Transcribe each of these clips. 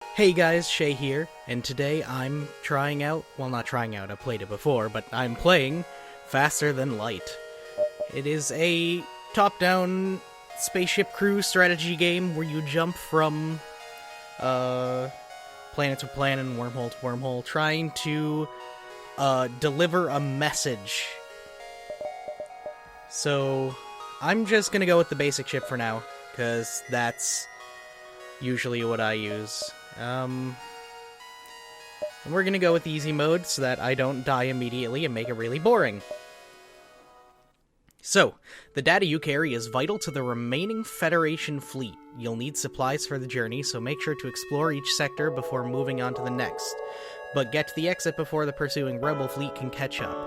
Hey guys, Shea here, and today I'm trying out, well not trying out, I've played it before, but I'm playing Faster Than Light. It is a top-down spaceship crew strategy game where you jump from planet to planet and wormhole to wormhole, trying to deliver a message. So, I'm just gonna go with the basic ship for now, because that's usually what I use. And we're gonna go with easy mode so that I don't die immediately and make it really boring. So, the data you carry is vital to the remaining Federation fleet. You'll need supplies for the journey, so make sure to explore each sector before moving on to the next. But get to the exit before the pursuing Rebel fleet can catch up.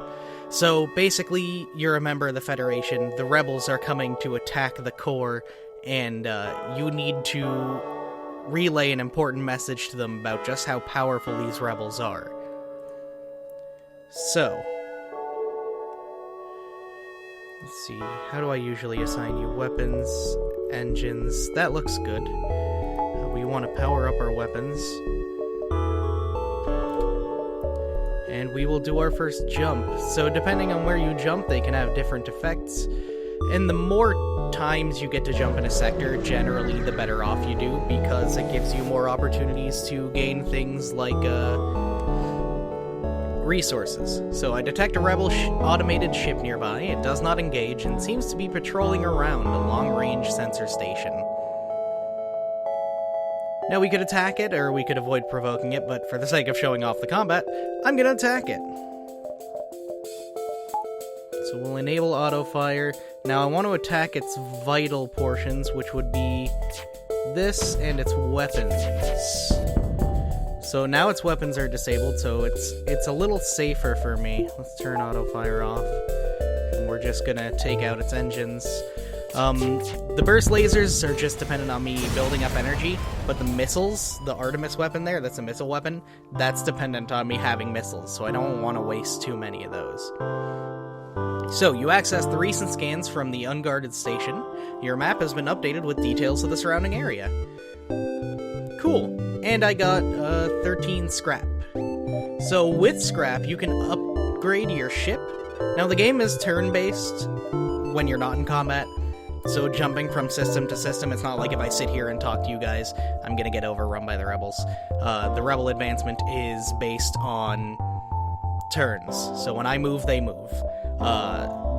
So, basically, you're a member of the Federation, the Rebels are coming to attack the core, and you need to relay an important message to them about just how powerful these rebels are. So, let's see, how do I usually assign you? Weapons, engines, that looks good. We want to power up our weapons. And we will do our first jump. So depending on where you jump, they can have different effects. And the more times you get to jump in a sector, generally the better off you do, because it gives you more opportunities to gain things like resources. So I detect a rebel automated ship nearby. It does not engage and seems to be patrolling around a long-range sensor station. Now we could attack it, or we could avoid provoking it, but for the sake of showing off the combat, I'm gonna attack it. So we'll enable auto-fire. Now I want to attack its vital portions, which would be this and its weapons. So now its weapons are disabled, so it's a little safer for me. Let's turn auto-fire off. And we're just gonna take out its engines. The burst lasers are just dependent on me building up energy, but the missiles, the Artemis weapon there, that's a missile weapon, that's dependent on me having missiles, so I don't want to waste too many of those. So, you access the recent scans from the unguarded station. Your map has been updated with details of the surrounding area. Cool. And I got 13 scrap. So, with scrap, you can upgrade your ship. Now, the game is turn-based when you're not in combat. So, jumping from system to system, it's not like if I sit here and talk to you guys, I'm gonna get overrun by the rebels. The rebel advancement is based on turns. So, when I move, they move.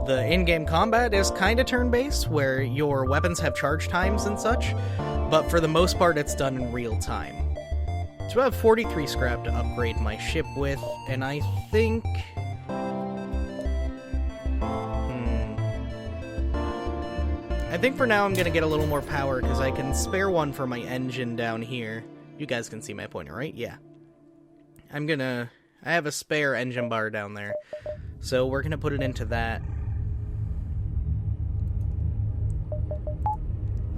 The in-game combat is kind of turn-based, where your weapons have charge times and such, but for the most part it's done in real time. So I have 43 scrap to upgrade my ship with, and I think... I think for now I'm gonna get a little more power, because I can spare one for my engine down here. You guys can see my pointer, right? Yeah. I have a spare engine bar down there. So we're gonna put it into that.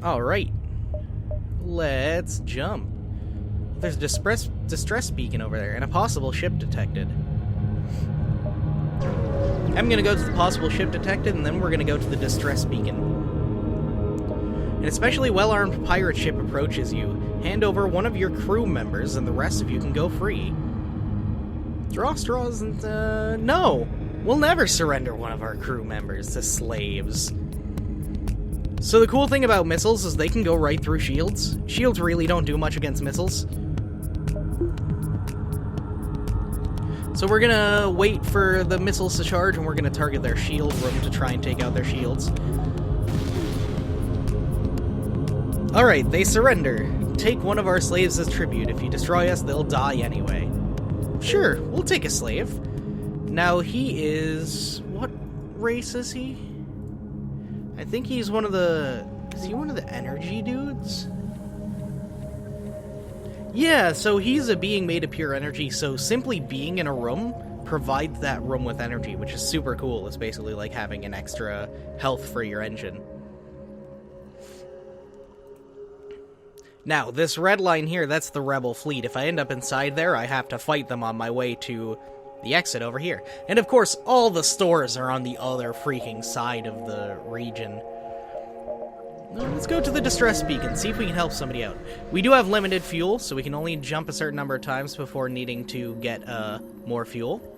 Alright. Let's jump. There's a distress beacon over there, and a possible ship detected. I'm gonna go to the possible ship detected, and then we're gonna go to the distress beacon. An especially well-armed pirate ship approaches you. Hand over one of your crew members, and the rest of you can go free. Draw straws and, no! We'll never surrender one of our crew members to slaves. So the cool thing about missiles is they can go right through shields. Shields really don't do much against missiles. So we're gonna wait for the missiles to charge, and we're gonna target their shield room to try and take out their shields. Alright, they surrender. Take one of our slaves as tribute. If you destroy us, they'll die anyway. Sure, we'll take a slave. Now he is... what race is he? I think he's one of the... is he one of the energy dudes? Yeah, so he's a being made of pure energy, so simply being in a room provides that room with energy, which is super cool. It's basically like having an extra health for your engine. Now, this red line here, that's the rebel fleet. If I end up inside there, I have to fight them on my way to the exit over here. And of course, all the stores are on the other freaking side of the region. Let's go to the distress beacon, see if we can help somebody out. We do have limited fuel, so we can only jump a certain number of times before needing to get more fuel.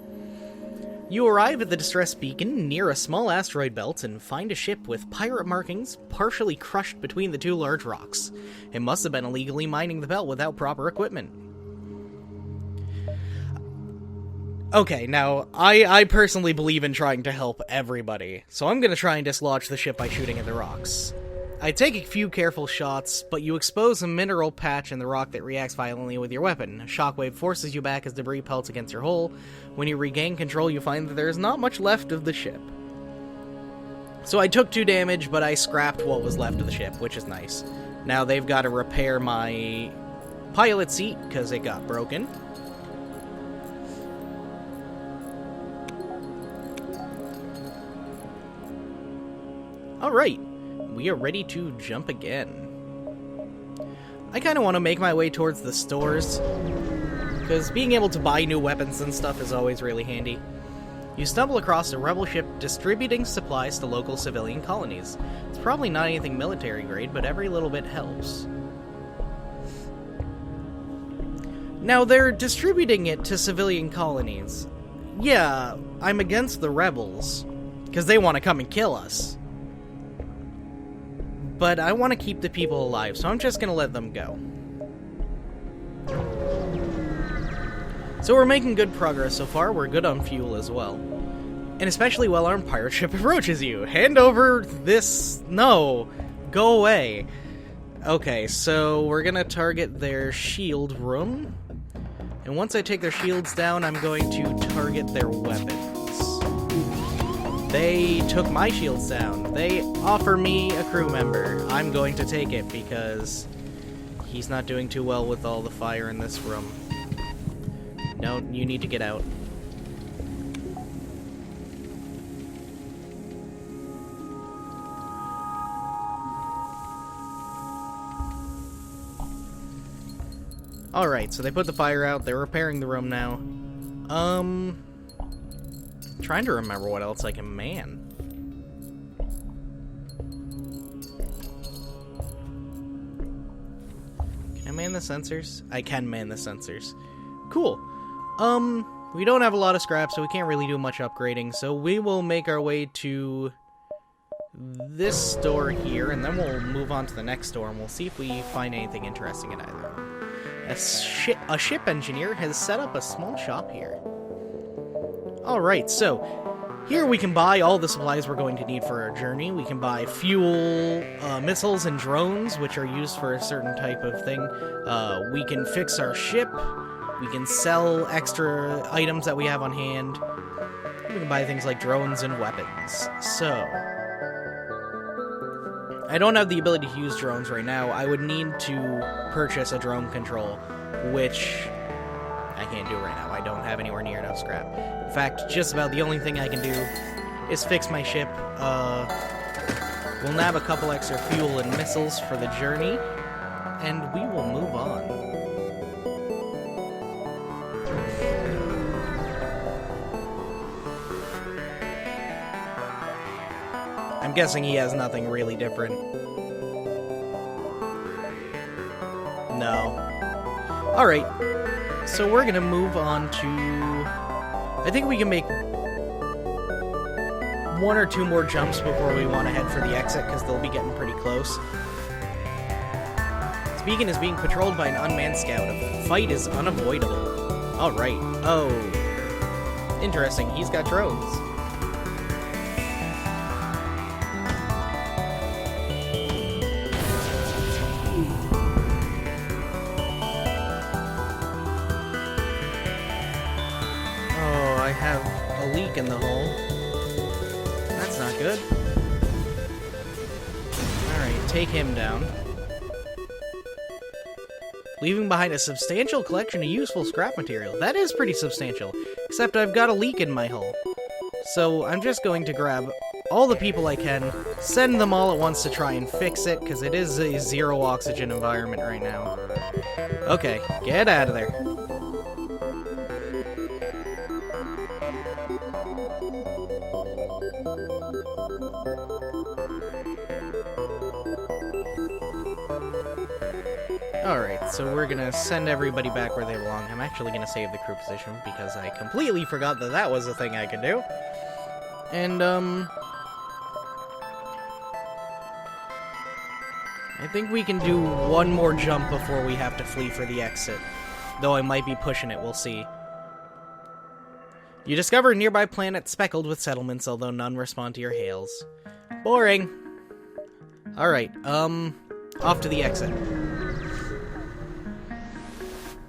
You arrive at the distress beacon near a small asteroid belt and find a ship with pirate markings partially crushed between the two large rocks. It must have been illegally mining the belt without proper equipment. Okay, now, I personally believe in trying to help everybody, so I'm going to try and dislodge the ship by shooting at the rocks. I take a few careful shots, but you expose a mineral patch in the rock that reacts violently with your weapon. A shockwave forces you back as debris pelts against your hull. When you regain control, you find that there is not much left of the ship. So I took 2 damage, but I scrapped what was left of the ship, which is nice. Now they've got to repair my pilot seat, because it got broken. Alright. We are ready to jump again. I kind of want to make my way towards the stores, because being able to buy new weapons and stuff is always really handy. You stumble across a rebel ship distributing supplies to local civilian colonies. It's probably not anything military grade, but every little bit helps. Now, they're distributing it to civilian colonies. Yeah, I'm against the rebels, because they want to come and kill us. But I want to keep the people alive, so I'm just going to let them go. So we're making good progress so far. We're good on fuel as well. An especially well-armed pirate ship approaches you. Hand over this... No! Go away. Okay, so we're going to target their shield room. And once I take their shields down, I'm going to target their weapons. They took my shields down. They offer me a crew member. I'm going to take it because he's not doing too well with all the fire in this room. No, you need to get out. Alright, so they put the fire out. They're repairing the room now. Trying to remember what else I can man. Can I man the sensors? I can man the sensors. Cool. We don't have a lot of scrap, so we can't really do much upgrading, so we will make our way to this store here, and then we'll move on to the next store, and we'll see if we find anything interesting in either. A ship engineer has set up a small shop here. Alright, so here we can buy all the supplies we're going to need for our journey. We can buy fuel, missiles, and drones, which are used for a certain type of thing. We can fix our ship. We can sell extra items that we have on hand. We can buy things like drones and weapons. So, I don't have the ability to use drones right now. I would need to purchase a drone control, which I can't do right now. I don't have anywhere near enough scrap. In fact, just about the only thing I can do is fix my ship. We'll nab a couple extra fuel and missiles for the journey, and we will move on. I'm guessing he has nothing really different. No. Alright. So we're gonna move on to... I think we can make 1 or 2 more jumps before we want to head for the exit, because they'll be getting pretty close. This beacon is being patrolled by an unmanned scout. A fight is unavoidable. Alright. Oh. Interesting. He's got drones. In the hole. That's not good. Alright, take him down. Leaving behind a substantial collection of useful scrap material. That is pretty substantial. Except I've got a leak in my hull. So I'm just going to grab all the people I can, send them all at once to try and fix it, because it is a zero oxygen environment right now. Okay, get out of there. Alright, so we're gonna send everybody back where they belong. I'm actually gonna save the crew position because I completely forgot that that was a thing I could do. And, I think we can do one more jump before we have to flee for the exit. Though I might be pushing it, we'll see. You discover a nearby planet speckled with settlements, although none respond to your hails. Boring. Alright, off to the exit.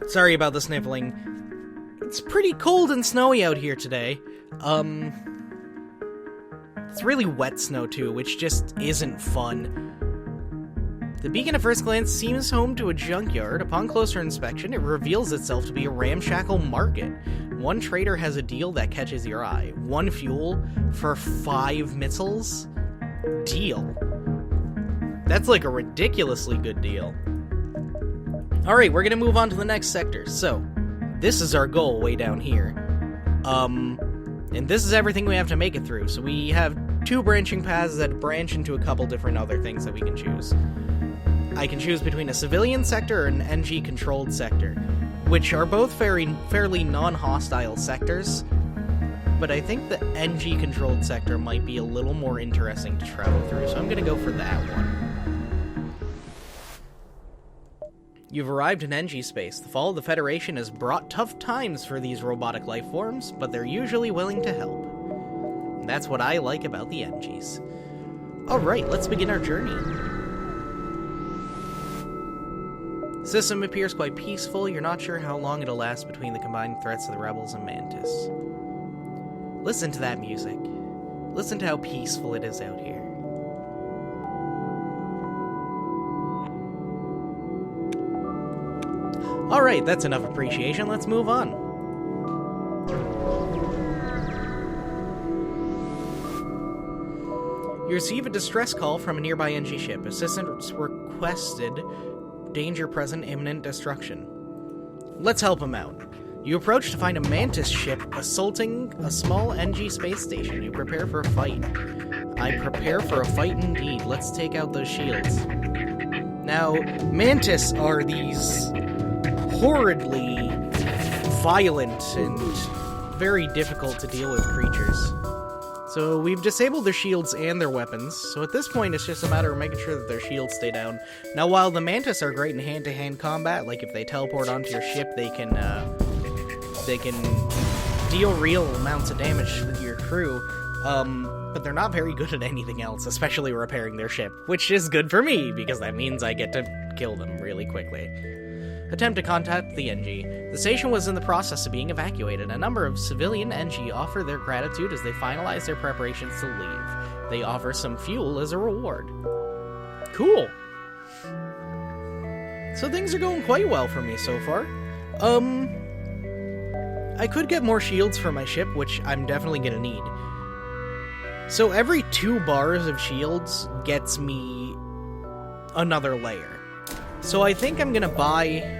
Sorry about the sniffling. It's pretty cold and snowy out here today. It's really wet snow too, which just isn't fun. The beacon at first glance seems home to a junkyard. Upon closer inspection, it reveals itself to be a ramshackle market. One trader has a deal that catches your eye. 1 fuel for 5 missiles? Deal. That's like a ridiculously good deal. Alright, we're gonna move on to the next sector. So, this is our goal way down here. And this is everything we have to make it through. So we have 2 branching paths that branch into a couple different other things that we can choose. I can choose between a civilian sector or an NG-controlled sector, which are both fairly non-hostile sectors, but I think the NG-controlled sector might be a little more interesting to travel through, so I'm going to go for that one. You've arrived in NG space. The fall of the Federation has brought tough times for these robotic life forms, but they're usually willing to help. And that's what I like about the NGs. Alright, let's begin our journey. The system appears quite peaceful. You're not sure how long it'll last between the combined threats of the rebels and Mantis. Listen to that music. Listen to how peaceful it is out here. Alright, that's enough appreciation. Let's move on. You receive a distress call from a nearby NG ship. Assistance requested. Danger present, imminent destruction. Let's help him out. You approach to find a Mantis ship assaulting a small NG space station. You prepare for a fight. I prepare for a fight indeed. Let's take out those shields. Now, Mantis are these horridly violent and very difficult to deal with creatures. So we've disabled their shields and their weapons, so at this point it's just a matter of making sure that their shields stay down. Now while the Mantis are great in hand-to-hand combat, like if they teleport onto your ship, they can deal real amounts of damage to your crew, but they're not very good at anything else, especially repairing their ship, which is good for me, because that means I get to kill them really quickly. Attempt to contact the NG. The station was in the process of being evacuated. A number of civilian NG offer their gratitude as they finalize their preparations to leave. They offer some fuel as a reward. Cool. So things are going quite well for me so far. I could get more shields for my ship, which I'm definitely gonna need. So every 2 bars of shields gets me another layer. So I think I'm gonna buy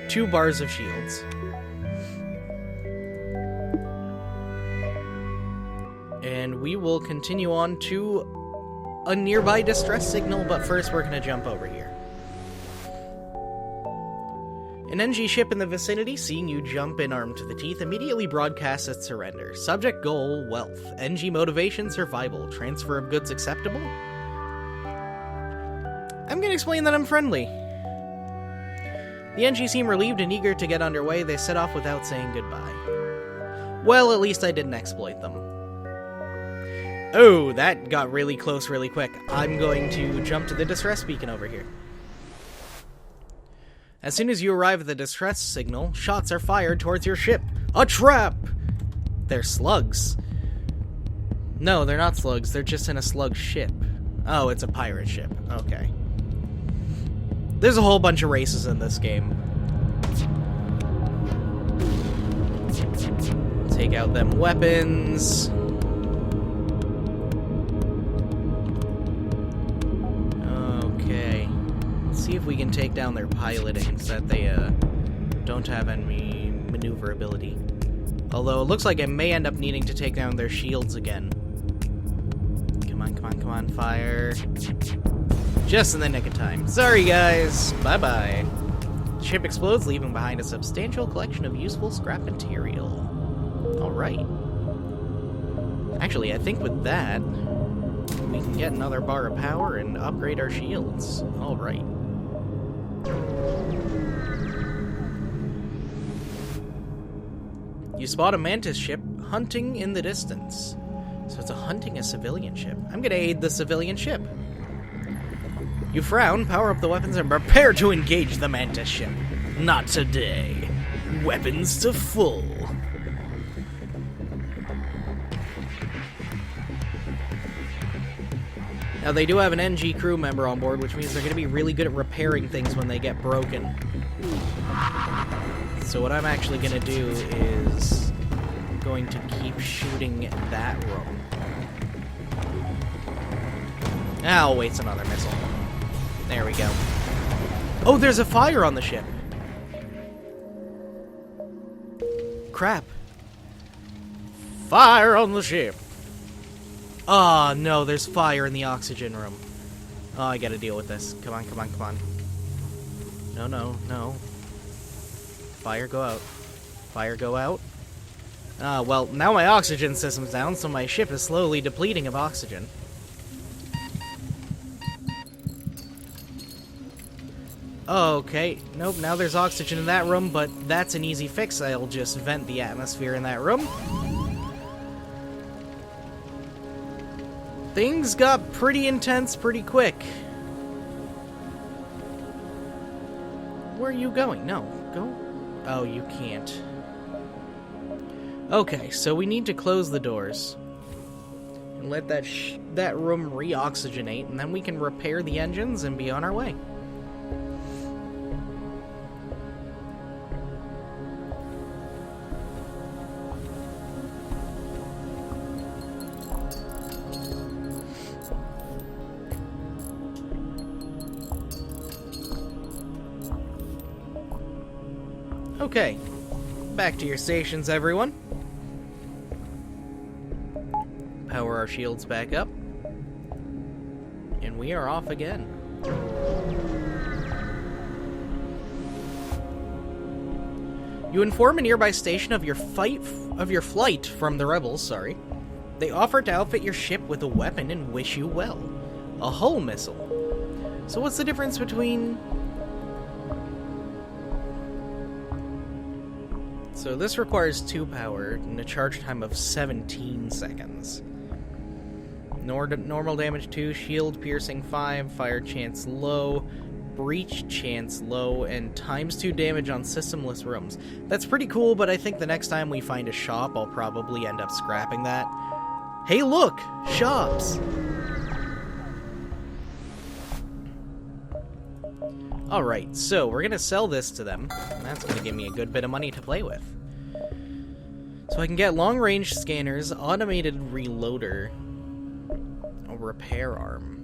2 bars of shields. And we will continue on to a nearby distress signal, but first we're gonna jump over here. An NG ship in the vicinity, seeing you jump in armed to the teeth, immediately broadcasts its surrender. Subject goal, wealth. NG motivation, survival. Transfer of goods acceptable? I'm gonna explain that I'm friendly. The NG seem relieved and eager to get underway. They set off without saying goodbye. Well, at least I didn't exploit them. Oh, that got really close really quick. I'm going to jump to the distress beacon over here. As soon as you arrive at the distress signal, shots are fired towards your ship. A trap! They're slugs. No, they're not slugs. They're just in a slug ship. Oh, it's a pirate ship. Okay. There's a whole bunch of races in this game. Take out them weapons. Okay. Let's see if we can take down their piloting so that they don't have any maneuverability. Although it looks like I may end up needing to take down their shields again. Come on, come on, come on, fire. Just in the nick of time. Sorry, guys. Bye-bye. The ship explodes, leaving behind a substantial collection of useful scrap material. Alright. Actually, I think with that, we can get another bar of power and upgrade our shields. Alright. You spot a mantis ship hunting in the distance. So it's hunting a civilian ship. I'm gonna aid the civilian ship. You frown, power up the weapons, and prepare to engage the mantis ship. Not today. Weapons to full. Now, they do have an NG crew member on board, which means they're going to be really good at repairing things when they get broken. So what I'm actually going to do is going to keep shooting that room. I'll waste another missile. There we go. Oh, there's a fire on the ship. Crap. Fire on the ship. Oh, no, there's fire in the oxygen room. Oh, I gotta deal with this. Come on, come on, come on. No, no, no. Fire, go out. Fire, go out. Well, now my oxygen system's down, so my ship is slowly depleting of oxygen. Okay, nope, now there's oxygen in that room, but that's an easy fix. I'll just vent the atmosphere in that room. Things got pretty intense pretty quick. Where are you going? No, go. Oh, you can't. Okay, so we need to close the doors and let that room re-oxygenate, and then we can repair the engines and be on our way. Okay, back to your stations, everyone. Power our shields back up. And we are off again. You inform a nearby station of your flight from the rebels, sorry. They offer to outfit your ship with a weapon and wish you well. A hull missile. So what's the difference between... So this requires 2 power and a charge time of 17 seconds. Normal damage 2, shield piercing 5, fire chance low, breach chance low, and ×2 damage on systemless rooms. That's pretty cool, but I think the next time we find a shop, I'll probably end up scrapping that. Hey look! Shops! Alright, so we're gonna sell this to them, and that's gonna give me a good bit of money to play with. So I can get long-range scanners, automated reloader, a repair arm.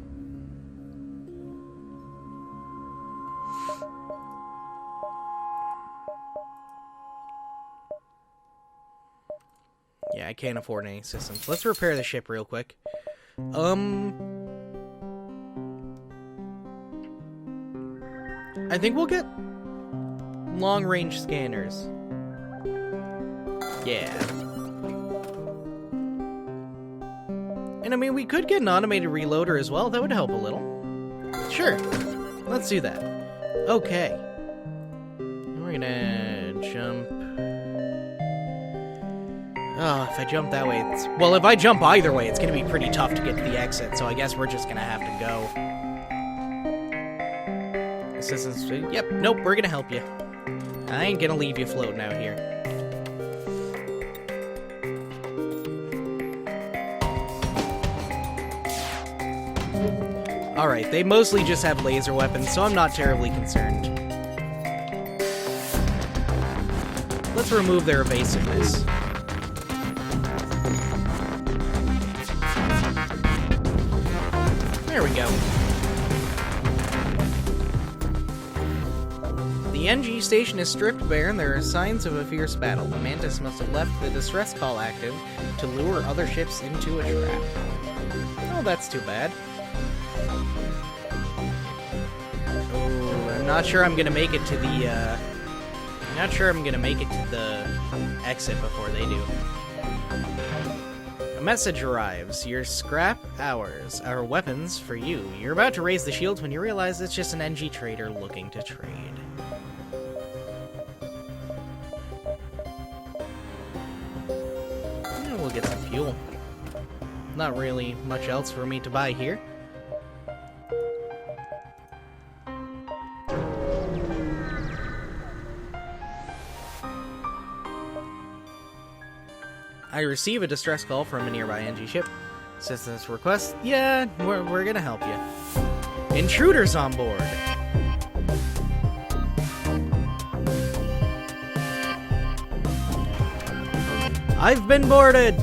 Yeah, I can't afford any systems. Let's repair the ship real quick. I think we'll get long-range scanners. Yeah. And I mean, we could get an automated reloader as well. That would help a little. Sure. Let's do that. Okay. We're gonna jump... Oh, if I jump that way, it's... Well, if I jump either way, it's gonna be pretty tough to get to the exit, so I guess we're just gonna have to go. Assistance... Yep, nope, we're gonna help you. I ain't gonna leave you floating out here. Alright, they mostly just have laser weapons, so I'm not terribly concerned. Let's remove their evasiveness. There we go. The NG station is stripped bare and there are signs of a fierce battle. The Mantis must have left the distress call active to lure other ships into a trap. Oh, that's too bad. Oh, I'm Not sure I'm gonna make it to the, not sure I'm gonna make it to the exit before they do. A message arrives. Your scrap hours are weapons for you. You're about to raise the shield when you realize it's just an NG trader looking to trade. Yeah, we'll get some fuel. Not really much else for me to buy here. I receive a distress call from a nearby NG ship. Assistance request? Yeah, we're gonna help you. Intruders on board! I've been boarded!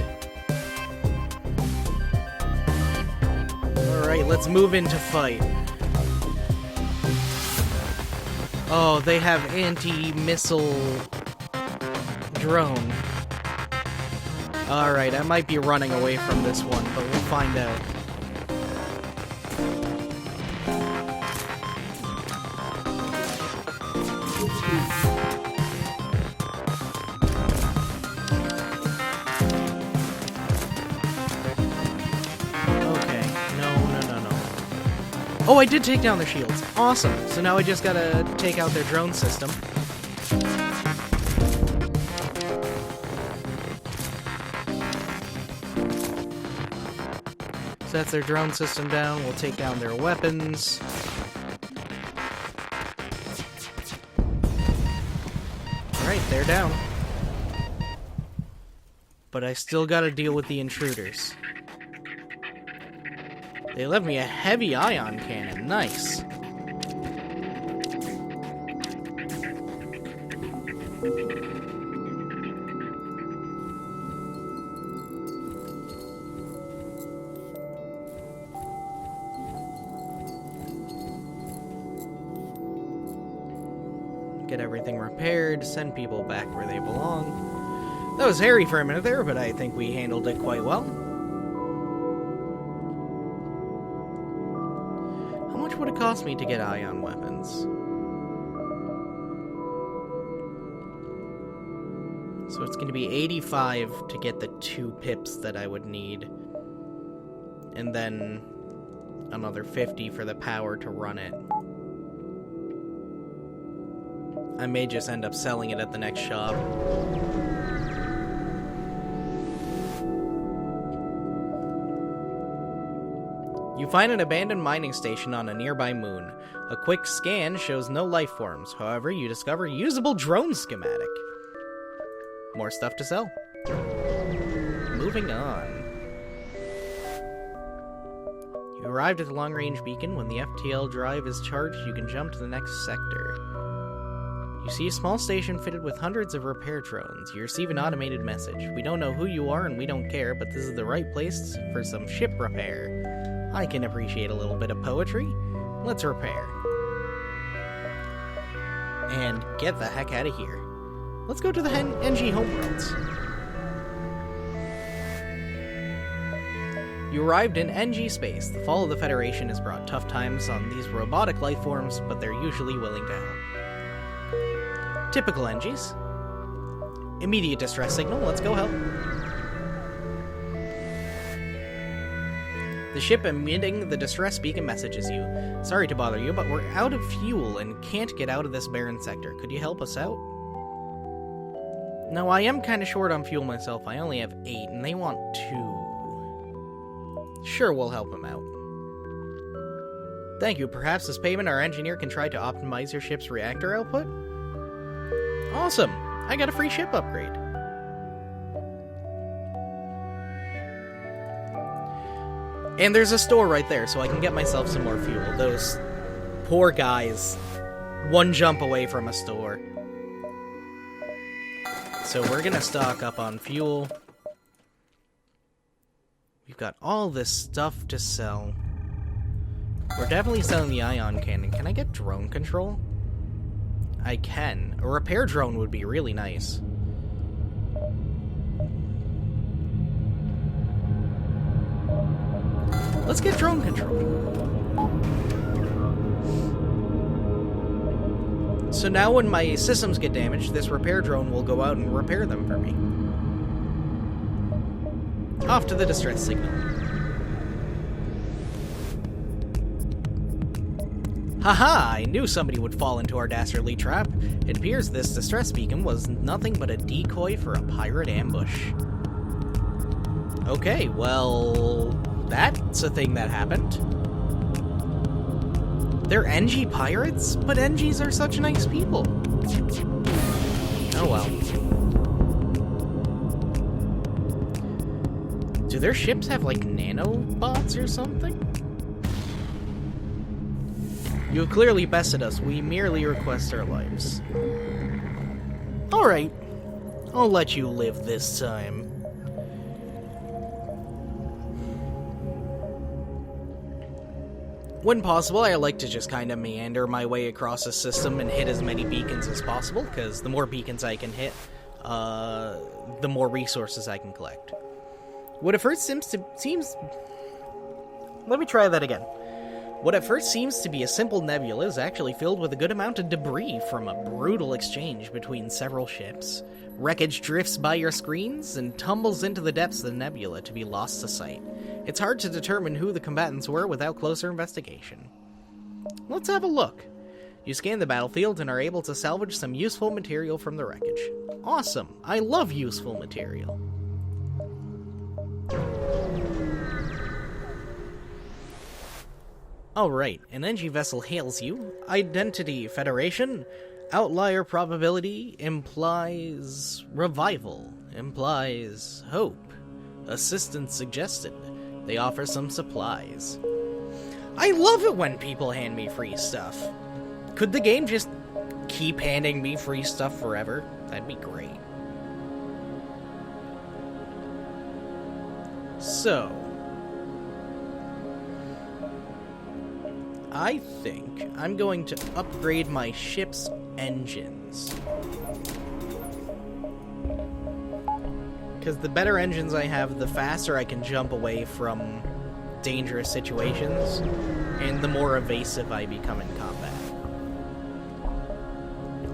Alright, let's move into fight. Oh, they have anti-missile drone. Alright, I might be running away from this one, but we'll find out. Okay, no. Oh, I did take down their shields. Awesome. So now I just gotta take out their drone system. So that's their drone system down. We'll take down their weapons. Alright, they're down. But I still gotta deal with the intruders. They left me a heavy ion cannon. Nice. Get everything repaired, send people back where they belong. That was hairy for a minute there, but I think we handled it quite well. How much would it cost me to get ion weapons? So it's going to be 85 to get the 2 pips that I would need. And then another 50 for the power to run it. I may just end up selling it at the next shop. You find an abandoned mining station on a nearby moon. A quick scan shows no life forms. However, you discover a usable drone schematic. More stuff to sell. Moving on. You arrived at the long-range beacon. When the FTL drive is charged, you can jump to the next sector. You see a small station fitted with hundreds of repair drones. You receive an automated message. We don't know who you are and we don't care, but this is the right place for some ship repair. I can appreciate a little bit of poetry. Let's repair. And get the heck out of here. Let's go to the NG homeworlds. You arrived in NG space. The fall of the Federation has brought tough times on these robotic life forms, but they're usually willing to help. Typical NGs. Immediate distress signal, let's go help. The ship emitting the distress beacon messages you. Sorry to bother you, but we're out of fuel and can't get out of this barren sector. Could you help us out? No, I am kind of short on fuel myself. I only have 8, and they want 2. Sure, we'll help them out. Thank you. Perhaps as payment, our engineer can try to optimize your ship's reactor output? Awesome! I got a free ship upgrade. And there's a store right there, so I can get myself some more fuel. Those poor guys. One jump away from a store. So we're gonna stock up on fuel. We've got all this stuff to sell. We're definitely selling the ion cannon. Can I get drone control? I can. A repair drone would be really nice. Let's get drone control. So now when my systems get damaged, this repair drone will go out and repair them for me. Off to the distress signal. Haha! I knew somebody would fall into our dastardly trap. It appears this distress beacon was nothing but a decoy for a pirate ambush. Okay, well, that's a thing that happened. They're NG pirates? But NGs are such nice people. Oh well. Do their ships have, like, nanobots or something? You have clearly bested us. We merely request our lives. Alright. I'll let you live this time. When possible, I like to just kind of meander my way across the system and hit as many beacons as possible, because the more beacons I can hit, the more resources I can collect. What at first seems... Let me try that again. What at first seems to be a simple nebula is actually filled with a good amount of debris from a brutal exchange between several ships. Wreckage drifts by your screens and tumbles into the depths of the nebula to be lost to sight. It's hard to determine who the combatants were without closer investigation. Let's have a look. You scan the battlefield and are able to salvage some useful material from the wreckage. Awesome! I love useful material. Alright, an NG vessel hails you. Identity Federation. Outlier probability implies revival. Implies hope. Assistance suggested. They offer some supplies. I love it when people hand me free stuff. Could the game just keep handing me free stuff forever? That'd be great. So, I think I'm going to upgrade my ship's engines. Because the better engines I have, the faster I can jump away from dangerous situations, and the more evasive I become in combat.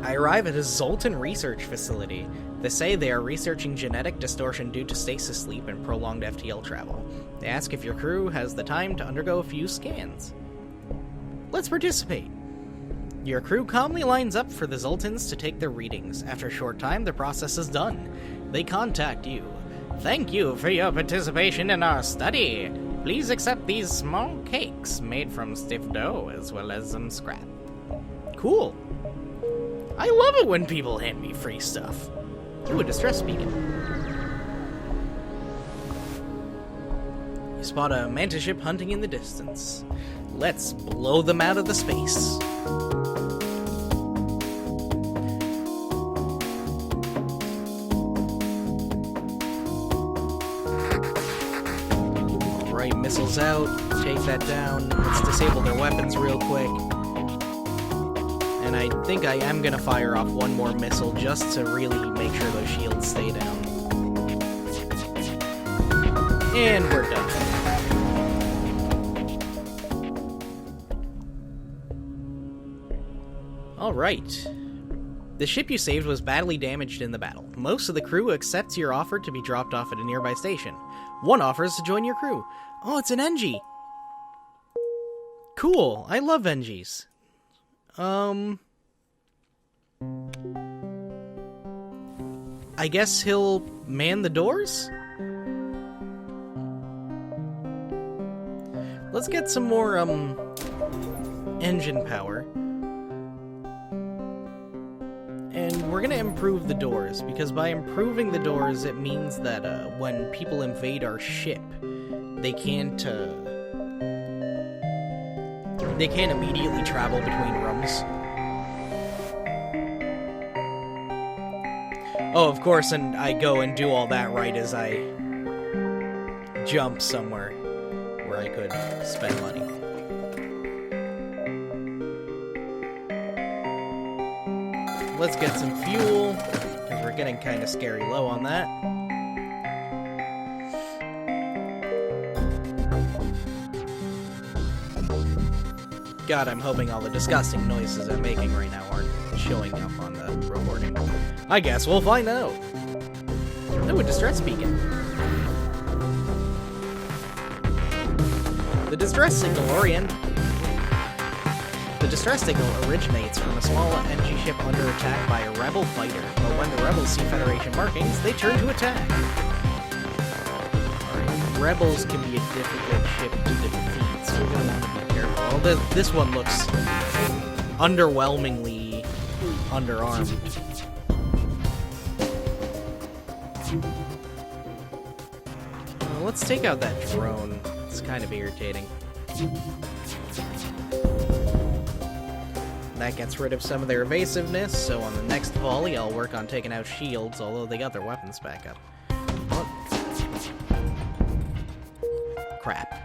I arrive at a Zoltan research facility. They say they are researching genetic distortion due to stasis sleep and prolonged FTL travel. They ask if your crew has the time to undergo a few scans. Let's participate. Your crew calmly lines up for the Zoltans to take their readings. After a short time, the process is done. They contact you. Thank you for your participation in our study. Please accept these small cakes made from stiff dough as well as some scrap. Cool. I love it when people hand me free stuff. Ooh, a distress beacon. You spot a mantis ship hunting in the distance. Let's blow them out of the space. Alright, missiles out. Take that down. Let's disable their weapons real quick. And I think I am going to fire off one more missile just to really make sure those shields stay down. And we're done. Alright. The ship you saved was badly damaged in the battle. Most of the crew accepts your offer to be dropped off at a nearby station. One offers to join your crew. Oh, it's an NG! Cool, I love NGs. I guess he'll man the doors? Let's get some more, engine power. And we're gonna improve the doors, because by improving the doors, it means that, when people invade our ship, they can't immediately travel between rooms. Oh, of course, and I go and do all that right as I jump somewhere where I could spend money. Let's get some fuel, because we're getting kind of scary low on that. God, I'm hoping all the disgusting noises I'm making right now aren't showing up on the recording? I guess we'll find out. Oh, a distress beacon. The distress signal originates from a small NG ship under attack by a rebel fighter, but when the rebels see Federation markings, they turn to attack. Alright, rebels can be a difficult ship to defeat, so we're gonna want to be careful. Although this one looks underwhelmingly underarmed. Let's take out that drone. It's kind of irritating. That gets rid of some of their evasiveness, so on the next volley I'll work on taking out shields, although they got their weapons back up. What? Crap.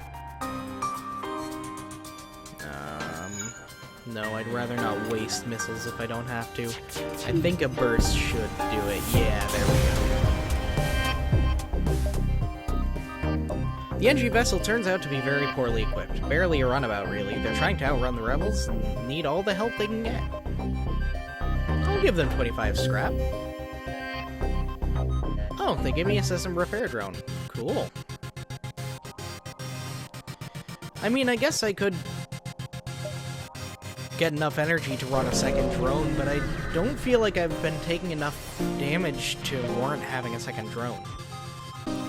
No, I'd rather not waste missiles if I don't have to. I think a burst should do it. Yeah, there we go. The NG vessel turns out to be very poorly equipped. Barely a runabout, really. They're trying to outrun the rebels and need all the help they can get. I'll give them 25 scrap. Oh, they give me a system repair drone. Cool. I mean, I guess I could get enough energy to run a second drone, but I don't feel like I've been taking enough damage to warrant having a second drone.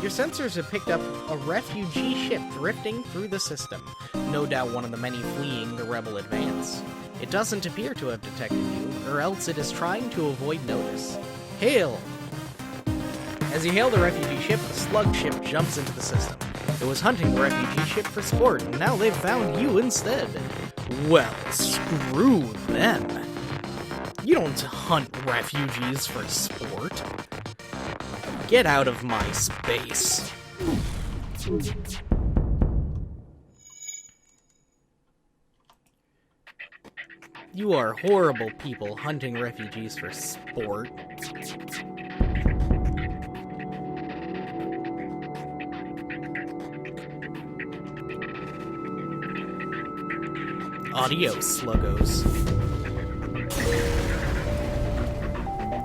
Your sensors have picked up a refugee ship drifting through the system. No doubt one of the many fleeing the rebel advance. It doesn't appear to have detected you, or else it is trying to avoid notice. Hail! As you hail the refugee ship, the slug ship jumps into the system. It was hunting the refugee ship for sport, and now they've found you instead. Well, screw them. You don't hunt refugees for sport. Get out of my space. You are horrible people hunting refugees for sport. Adios, sluggos.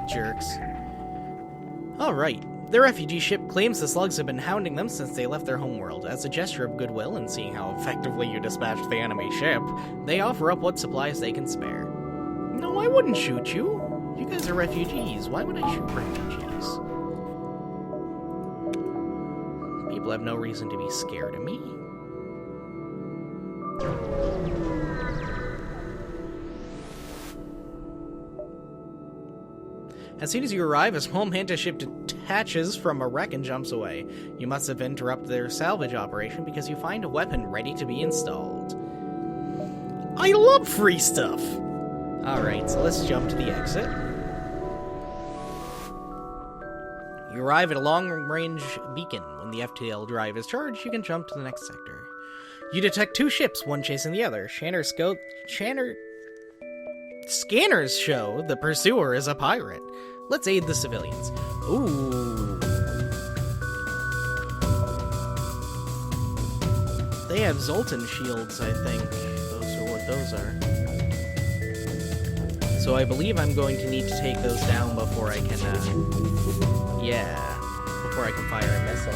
Jerks. Alright. The refugee ship claims the slugs have been hounding them since they left their homeworld. As a gesture of goodwill and seeing how effectively you dispatched the enemy ship, they offer up what supplies they can spare. No, I wouldn't shoot you. You guys are refugees. Why would I shoot refugees? People have no reason to be scared of me. As soon as you arrive, a small mantis ship detaches from a wreck and jumps away. You must have interrupted their salvage operation because you find a weapon ready to be installed. I love free stuff! Alright, so let's jump to the exit. You arrive at a long-range beacon. When the FTL drive is charged, you can jump to the next sector. You detect two ships, one chasing the other. Scanners show the pursuer is a pirate. Let's aid the civilians. Ooh. They have Zoltan shields, I think. Those are what those are. So I believe I'm going to need to take those down before I can, before I can fire a missile.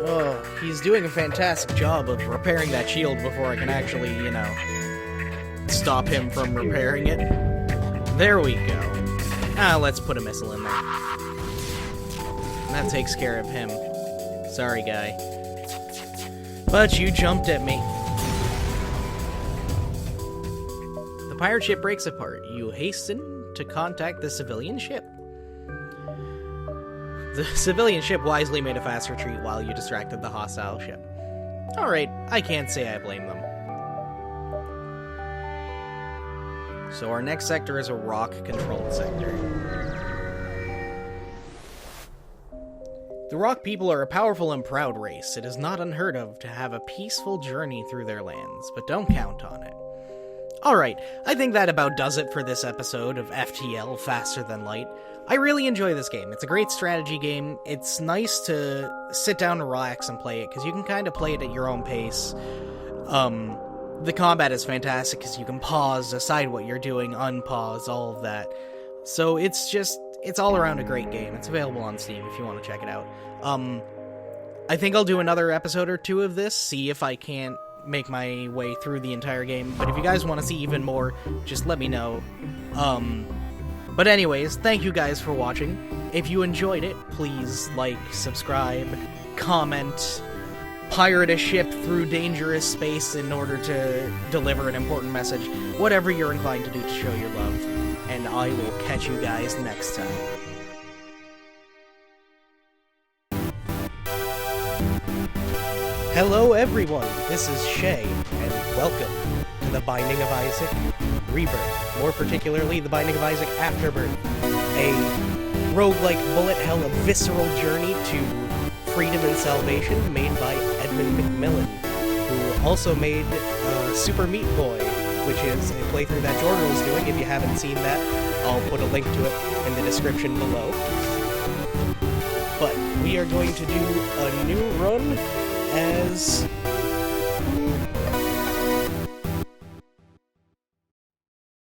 Oh, he's doing a fantastic job of repairing that shield before I can actually, stop him from repairing it. There we go. Let's put a missile in there. That takes care of him. Sorry, guy. But you jumped at me. The pirate ship breaks apart. You hasten to contact the civilian ship. The civilian ship wisely made a fast retreat while you distracted the hostile ship. Alright, I can't say I blame them. So our next sector is a rock-controlled sector. The Rock people are a powerful and proud race. It is not unheard of to have a peaceful journey through their lands, but don't count on it. Alright, I think that about does it for this episode of FTL, Faster Than Light. I really enjoy this game. It's a great strategy game. It's nice to sit down and relax and play it, because you can kind of play it at your own pace. The combat is fantastic, because you can pause, decide what you're doing, unpause, all of that. So it's all around a great game. It's available on Steam if you want to check it out. I think I'll do another episode or two of this, see if I can't make my way through the entire game. But if you guys want to see even more, just let me know. But anyways, thank you guys for watching. If you enjoyed it, please like, subscribe, comment, pirate a ship through dangerous space in order to deliver an important message. Whatever you're inclined to do to show your love. And I will catch you guys next time. Hello everyone, this is Shea, and welcome to The Binding of Isaac Rebirth, more particularly The Binding of Isaac Afterbirth, a roguelike bullet hell, a visceral journey to freedom and salvation made by Edmund McMillan, who also made Super Meat Boy, which is a playthrough that Jordan was doing. If you haven't seen that, I'll put a link to it in the description below. But we are going to do a new run as